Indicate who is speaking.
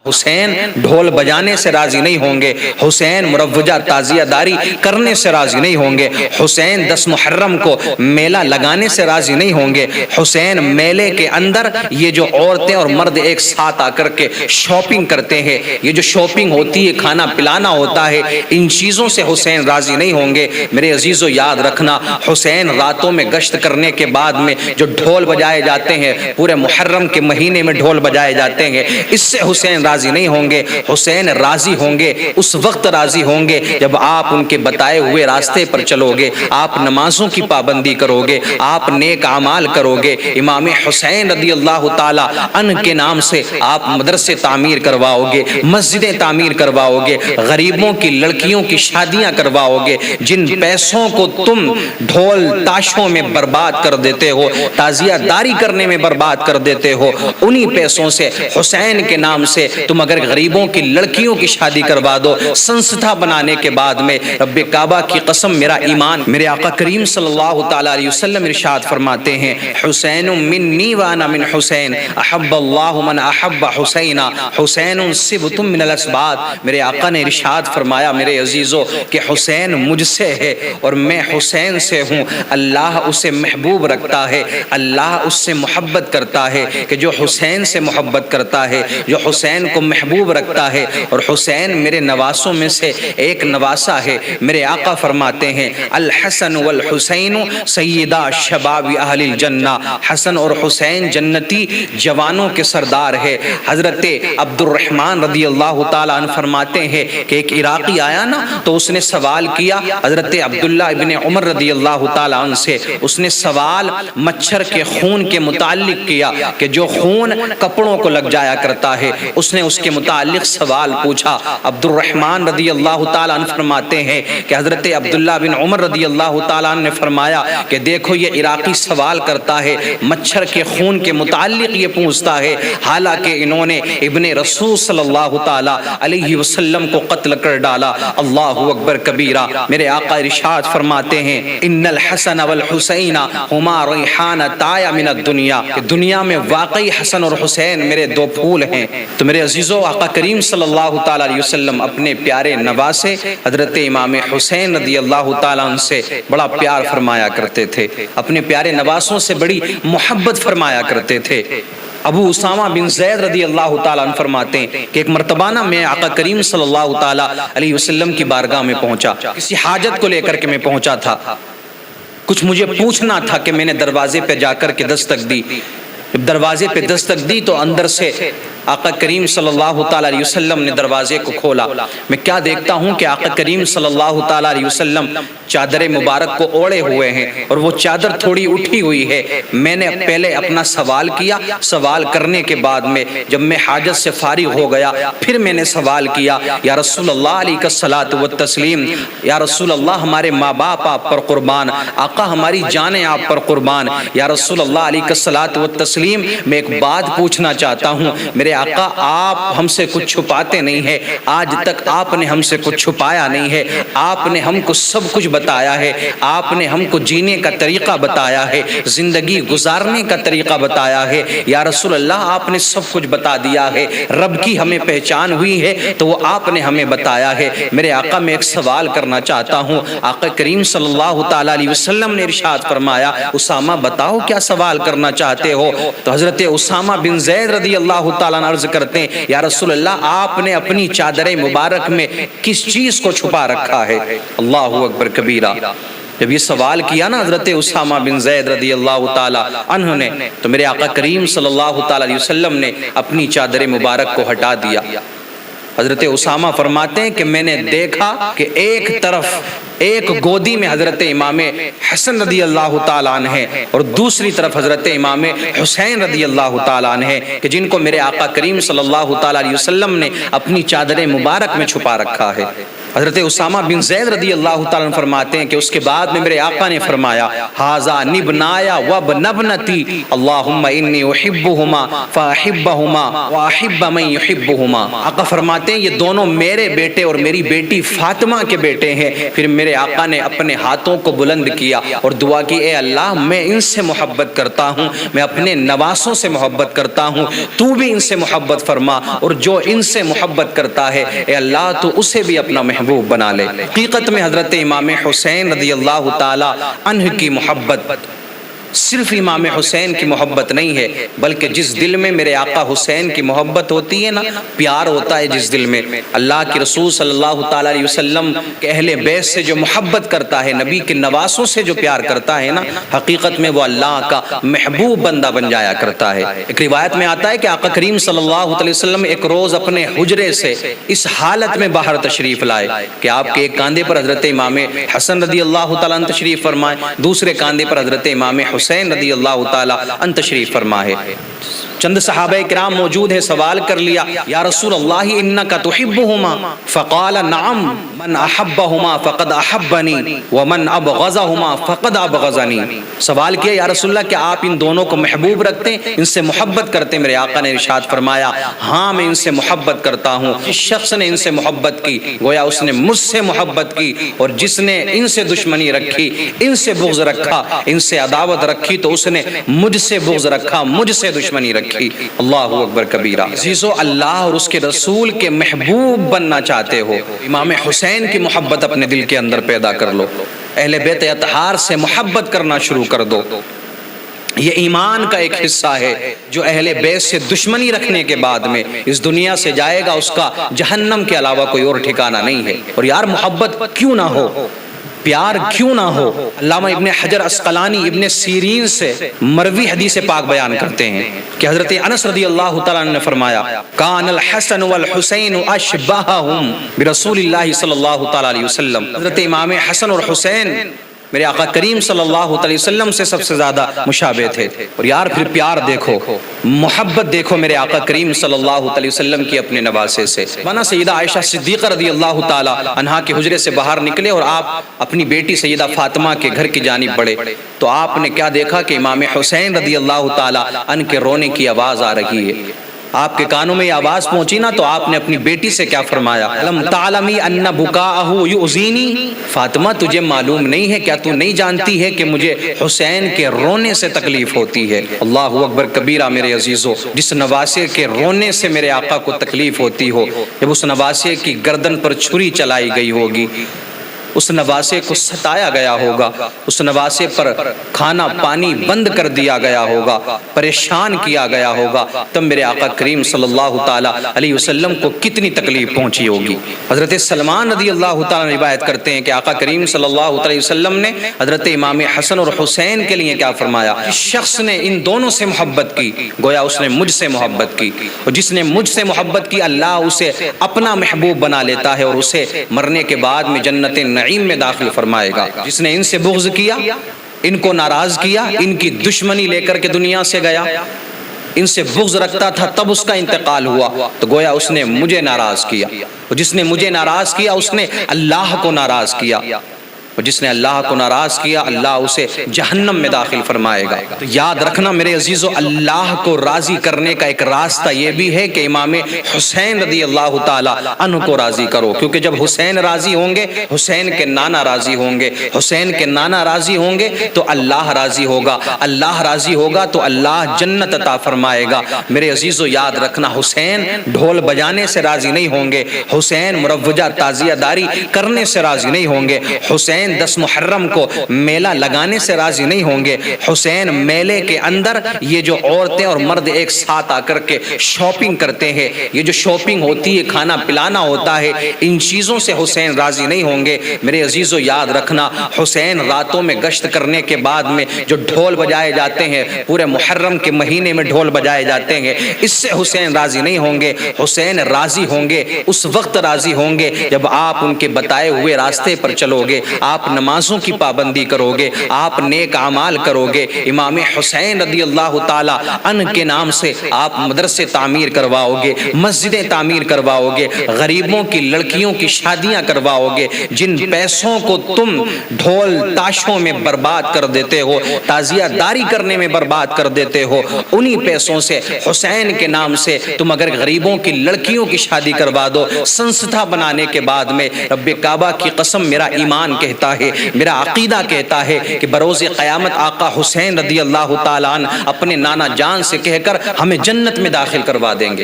Speaker 1: حسین ڈھول بجانے سے راضی نہیں ہوں گے، حسین مروجہ تعزیہ داری کرنے سے راضی نہیں ہوں گے، حسین 10 محرم کو میلہ لگانے سے راضی نہیں ہوں گے، حسین میلے کے اندر یہ جو عورتیں اور مرد ایک ساتھ آ کر کے شاپنگ کرتے ہیں، یہ جو شاپنگ ہوتی ہے، کھانا پلانا ہوتا ہے، ان چیزوں سے حسین راضی نہیں ہوں گے۔ میرے عزیزو یاد رکھنا، حسین راتوں میں گشت کرنے کے بعد میں جو ڈھول بجائے جاتے ہیں، پورے محرم کے مہینے میں ڈھول بجائے جاتے ہیں، اس سے حسین راضی نہیں ہوں گے۔ حسین راضی ہوں گے، اس وقت راضی ہوں گے جب آپ ان کے بتائے ہوئے راستے پر چلو گے، آپ نمازوں کی پابندی کرو گے، آپ نیک اعمال کرو گے۔ امام حسین رضی اللہ تعالی عنہ کے نام سے آپ مدرسے تعمیر کرواؤ گے، مسجدیں تعمیر کرواؤ گے، غریبوں کی لڑکیوں کی شادیاں کرواؤ گے۔ جن پیسوں کو تم ڈھول تاشوں میں برباد کر دیتے ہو، تعزیہ داری کرنے میں برباد کر دیتے ہو، انہی پیسوں سے حسین کے نام سے تم اگر غریبوں کی لڑکیوں کی شادی کروا دو، سنستھا بنانے کے بعد میں رب کعبہ کی قسم میرا ایمان، میرے آقا کریم صلی اللہ تعالی علیہ وسلم ارشاد فرماتے ہیں، حسین منی وانا من حسین، احب اللہ من احب حسینا، حسین سبت من الاسباط۔ میرے آقا نے ارشاد فرمایا میرے عزیزو کہ حسین مجھ سے ہے اور میں حسین سے ہوں، اللہ اسے محبوب رکھتا ہے، اللہ اس سے محبت کرتا ہے کہ جو حسین سے محبت کرتا ہے، جو حسین کو محبوب رکھتا ہے، اور حسین میرے نواسوں میں سے ایک نواسا ہے۔ میرے آقا فرماتے ہیں الحسن والحسین سیدہ شباب اہل الجنہ، حسن اور حسین جنتی جوانوں کے سردار ہے۔ حضرت عبد الرحمن رضی اللہ تعالیٰ عنہ فرماتے ہیں کہ ایک عراقی آیا نا تو اس نے سوال کیا حضرت عبداللہ ابن عمر رضی اللہ تعالیٰ عنہ سے، اس نے سوال مچھر کے خون کے متعلق کیا کہ جو خون کپڑوں کو لگ جایا کرتا ہے، اس نے اس کے متعلق سوال پوچھا۔ عبد الرحمن رضی اللہ تعالیٰ عنہ فرماتے ہیں کہ حضرت عبداللہ بن عمر رضی اللہ تعالیٰ عنہ نے فرمایا کہ دیکھو یہ عراقی سوال کرتا ہے، مچھر کے خون کے متعلق یہ پوچھتا ہے، حالانکہ انہوں نے ابن رسول صلی اللہ تعالیٰ علیہ وسلم کو قتل کر ڈالا۔ اللہ اکبر کبیرہ۔ میرے آقا ارشاد فرماتے ہیں ان الحسن والحسین ہما ریحانتایا من الدنیا، کہ دنیا میں واقعی حسن اور حسین میرے دو پھول ہیں۔ تو میرے عزیزو آقا کریم صلی اللہ تعالیٰ علیہ وسلم اپنے پیارے نواسے حضرت امام حسین رضی اللہ تعالیٰ عنہ سے بڑا پیار فرمایا کرتے تھے، اپنے پیارے نواسوں سے بڑی محبت فرمایا کرتے تھے۔ ابو اسامہ بن زید رضی اللہ تعالیٰ عنہ فرماتے ہیں کہ ایک مرتبہ نا میں آقا کریم صلی اللہ تعالیٰ علیہ وسلم کی بارگاہ میں پہنچا، کسی حاجت کو لے کر کے میں پہنچا تھا، کچھ مجھے پوچھنا تھا کہ میں نے دروازے پہ جا کر کے دستک دی۔ جب دروازے پہ دستک دی تو اندر سے آقا کریم صلی اللہ تعالیٰ علیہ وسلم نے دروازے کو کھولا۔ میں کیا دیکھتا ہوں کہ آقا کریم صلی اللہ تعالیٰ علیہ وسلم چادر مبارک کو اوڑے ہوئے ہیں اور وہ چادر تھوڑی اٹھی ہوئی ہے۔ میں نے پہلے اپنا سوال کیا، سوال کرنے کے بعد میں جب میں حاجت سے فارغ ہو گیا پھر میں نے سوال کیا یا رسول اللہ علیہ الصلاۃ والتسلیم، یا رسول اللہ ہمارے ماں باپ آپ پر قربان، آقا ہماری جانیں آپ پر قربان، یا رسول اللہ علیہ الصلاۃ والتسلیم میں ایک بات پوچھنا چاہتا ہوں، میرے آقا آپ ہم سے کچھ چھپاتے نہیں ہیں، آج تک آپ نے ہم سے کچھ چھپایا نہیں ہے، آپ نے ہم کو سب کچھ بتایا ہے، آپ نے ہم کو جینے کا طریقہ بتایا ہے، زندگی گزارنے کا طریقہ بتایا ہے، یا رسول اللہ آپ نے سب کچھ بتا دیا ہے، رب کی ہمیں پہچان ہوئی ہے تو وہ آپ نے ہمیں بتایا ہے۔ میرے آقا میں ایک سوال کرنا چاہتا ہوں۔ آقا کریم صلی اللہ تعالیٰ علیہ وسلم نے ارشاد فرمایا اسامہ بتاؤ کیا سوال کرنا چاہتے ہو؟ تو حضرت اسامہ بن زید رضی اللہ تعالیٰ عنہ عرض کرتے ہیں یا رسول اللہ آپ نے اپنی چادر مبارک میں کس چیز کو چھپا رکھا ہے؟ اللہ اکبر کبیرہ۔ جب یہ سوال کیا نا حضرت اسامہ بن زید رضی اللہ تعالی عنہ نے تو میرے آقا کریم صلی اللہ تعالی علیہ وسلم نے اپنی چادر مبارک کو ہٹا دیا۔ حضرت اسامہ فرماتے ہیں کہ میں نے دیکھا کہ ایک طرف ایک گودی میں حضرت امام حسن رضی اللہ تعالیٰ عنہ ہے اور دوسری طرف حضرت امام حسین رضی اللہ تعالیٰ عنہ ہے کہ جن کو میرے آقا کریم صلی اللہ تعالیٰ علیہ وسلم نے اپنی چادر مبارک میں چھپا رکھا ہے۔ حضرت اسامہ بن زید رضی اللہ تعالیٰ عنہ فرماتے ہیں کہ اس کے بعد میں میرے آقا نے فرمایا ھذا نبنایا وابن ابنتی اللہم انی احبہما فاحبہما واحب من یحبہما۔ آقا فرماتے ہیں یہ دونوں میرے بیٹے اور میری بیٹی فاطمہ کے بیٹے ہیں۔ پھر میرے آقا نے اپنے ہاتھوں کو بلند کیا اور دعا کی، اے اللہ میں ان سے محبت کرتا ہوں، میں اپنے نواسوں سے محبت کرتا ہوں، تو بھی ان سے محبت فرما، اور جو ان سے محبت کرتا ہے اے اللہ تو اسے بھی اپنا محبوب بنا لے۔ حقیقت میں حضرت امام حسین رضی اللہ تعالی عنہ کی محبت صرف امام حسین کی محبت نہیں ہے، بلکہ جس دل میں میرے آقا حسین کی محبت ہوتی ہے نا، پیار ہوتا ہے جس دل میں، اللہ کے رسول صلی اللہ تعالیٰ علیہ وسلم کے اہل بیت سے جو محبت کرتا ہے، نبی کے نواسوں سے جو پیار کرتا ہے نا، حقیقت میں وہ اللہ کا محبوب بندہ بن جایا کرتا ہے۔ ایک روایت میں آتا ہے کہ آقا کریم صلی اللہ علیہ وسلم ایک روز اپنے حجرے سے اس حالت میں باہر تشریف لائے کہ آپ کے ایک کاندھے پر حضرت امام حسن رضی اللہ تعالیٰ عنہ تشریف فرمائے، دوسرے کاندھے پر حضرت امام حسین رضی اللہ تعالیٰ عنہ تشریف فرمائے۔ چند صحابہ کرام موجود ہیں، سوال کر لیا، یا رسول اللہ انکا تحبہما؟ فقال نعم، من احبہما فقد احبنی ومن ابغضہما فقد ابغضنی۔ سوال کیا، یا رسول اللہ کیا آپ ان دونوں کو محبوب رکھتے ہیں، ان سے محبت کرتے ہیں؟ میرے آقا نے ارشاد فرمایا ہاں میں ان سے محبت کرتا ہوں۔ جس شخص نے ان سے محبت کی گویا اس نے مجھ سے محبت کی، اور جس نے ان سے دشمنی رکھی، ان سے بغض رکھا، ان سے عداوت رکھی، تو اس نے مجھ سے بغض رکھا، مجھ سے دشمنی رکھی۔ اللہ اکبر کبیرہ۔ عزیزو، اللہ اور اس کے رسول کے محبوب بننا چاہتے ہو، امام حسین کی محبت اپنے دل کے اندر پیدا کر لو، اہل بیت اطہار سے محبت کرنا شروع کر دو۔ یہ ایمان کا ایک حصہ ہے، جو اہل بیت سے دشمنی رکھنے کے بعد میں اس دنیا سے جائے گا، اس کا جہنم کے علاوہ کوئی اور ٹھکانہ نہیں ہے۔ اور یار محبت کیوں نہ ہو، پیار کیوں نہ ہو؟ علامہ ابن حجر عسقلانی ابن سیرین سے مروی حدیث پاک بیان کرتے ہیں کہ حضرت انس رضی اللہ تعالیٰ عنہ نے فرمایا کان الحسن والحسین اشبہہم برسول اللہ صلی اللہ تعالیٰ علیہ وسلم۔ حضرت امام حسن اور حسین میرے آقا کریم صلی اللہ علیہ وسلم سے سب سے زیادہ مشابہ تھے۔ اور یار پھر پیار دیکھو، محبت دیکھو میرے آقا کریم صلی اللہ علیہ وسلم کی اپنے نواسے سے۔ مانا سیدہ عائشہ صدیقہ رضی اللہ تعالی عنہا کے حجرے سے باہر نکلے اور آپ اپنی بیٹی سیدہ فاطمہ کے گھر کی جانب بڑھے، تو آپ نے کیا دیکھا کہ امام حسین رضی اللہ تعالی عنہ کے رونے کی آواز آ رہی ہے۔ آپ کے کانوں میں یہ آواز پہنچی نا، تو آپ نے اپنی بیٹی سے کیا فرمایا؟ لم تعلمی ان بکاءہ یؤذینی، فاطمہ تجھے معلوم نہیں ہے کیا، تو نہیں جانتی ہے کہ مجھے حسین کے رونے سے تکلیف ہوتی ہے؟ اللہ اکبر کبیرہ۔ میرے عزیزو، جس نواسے کے رونے سے میرے آقا کو تکلیف ہوتی ہو، جب اس نواسے کی گردن پر چھری چلائی گئی ہوگی، اس نواسے کو ستایا گیا ہوگا، اس نواسے پر کھانا پانی بند کر دیا گیا ہوگا، پریشان کیا گیا ہوگا، تب میرے آقا کریم صلی اللہ تعالی علیہ وسلم کو کتنی تکلیف پہنچی ہوگی۔ حضرت سلمان رضی اللہ تعالی روایت کرتے ہیں کہ آقا کریم صلی اللہ علیہ وسلم نے حضرت امام حسن اور حسین کے لیے کیا فرمایا؟ جس شخص نے ان دونوں سے محبت کی گویا اس نے مجھ سے محبت کی، اور جس نے مجھ سے محبت کی اللہ اسے اپنا محبوب بنا لیتا ہے اور اسے مرنے کے بعد میں جنت نعیم میں داخل فرمائے گا۔ جس نے ان سے بغض کیا، ان کو ناراض کیا، ان کی دشمنی لے کر کے دنیا سے گیا، ان سے بغض رکھتا تھا تب اس کا انتقال ہوا، تو گویا اس نے مجھے ناراض کیا، اور جس نے مجھے ناراض کیا اس نے اللہ کو ناراض کیا، اور جس نے اللہ کو ناراض کیا اللہ اسے جہنم میں داخل فرمائے گا۔ تو یاد رکھنا میرے عزیزو، اللہ کو راضی کرنے کا ایک راستہ یہ بھی ہے کہ امام حسین رضی اللہ تعالی عنہ کو راضی کرو، کیونکہ جب حسین راضی ہوں گے، حسین کے نانا راضی ہوں گے، حسین کے نانا راضی ہوں گے تو اللہ راضی ہوگا، اللہ راضی ہوگا تو اللہ جنت عطا فرمائے گا۔ میرے عزیزو یاد رکھنا، حسین ڈھول بجانے سے راضی نہیں ہوں گے، حسین مروجہ تعزیہ داری کرنے سے راضی نہیں ہوں گے، حسین 10 محرم کو میلہ لگانے سے راضی نہیں ہوں گے، حسین میلے کے اندر یہ جو عورتیں اور مرد ایک ساتھ آ کر کے شاپنگ کرتے ہیں، یہ جو شاپنگ ہوتی ہے، کھانا پلانا ہوتا ہے، ان چیزوں سے حسین راضی نہیں ہوں گے۔ میرے عزیزو یاد رکھنا، حسین راتوں میں گشت کرنے کے بعد میں جو ڈھول بجائے جاتے ہیں، پورے محرم کے مہینے میں ڈھول بجائے جاتے ہیں، اس سے حسین راضی نہیں ہوں گے۔ حسین راضی ہوں گے اس وقت راضی ہوں گے جب آپ ان کے بتائے ہوئے راستے پر چلو گے، آپ نمازوں کی پابندی کرو گے، آپ نیک اعمال کرو گے، امام حسین رضی اللہ تعالیٰ عنہ کے نام سے آپ مدرسے تعمیر کرواؤ گے، مسجدیں تعمیر کرواؤ گے، غریبوں کی لڑکیوں کی شادیاں کرواؤ گے، جن پیسوں کو تم ڈھول تاشوں میں برباد کر دیتے ہو، تعزیہ داری کرنے میں برباد کر دیتے ہو، انہی پیسوں سے حسین کے نام سے تم اگر غریبوں کی لڑکیوں کی شادی کروا دو، سنستھا بنانے کے بعد میں رب کعبہ کی قسم میرا ایمان کہتا ہے، میرا عقیدہ کہتا ہے کہ بروز قیامت آقا حسین رضی اللہ تعالیٰ عنہ اپنے نانا جان سے کہہ کر ہمیں جنت میں داخل کروا دیں گے۔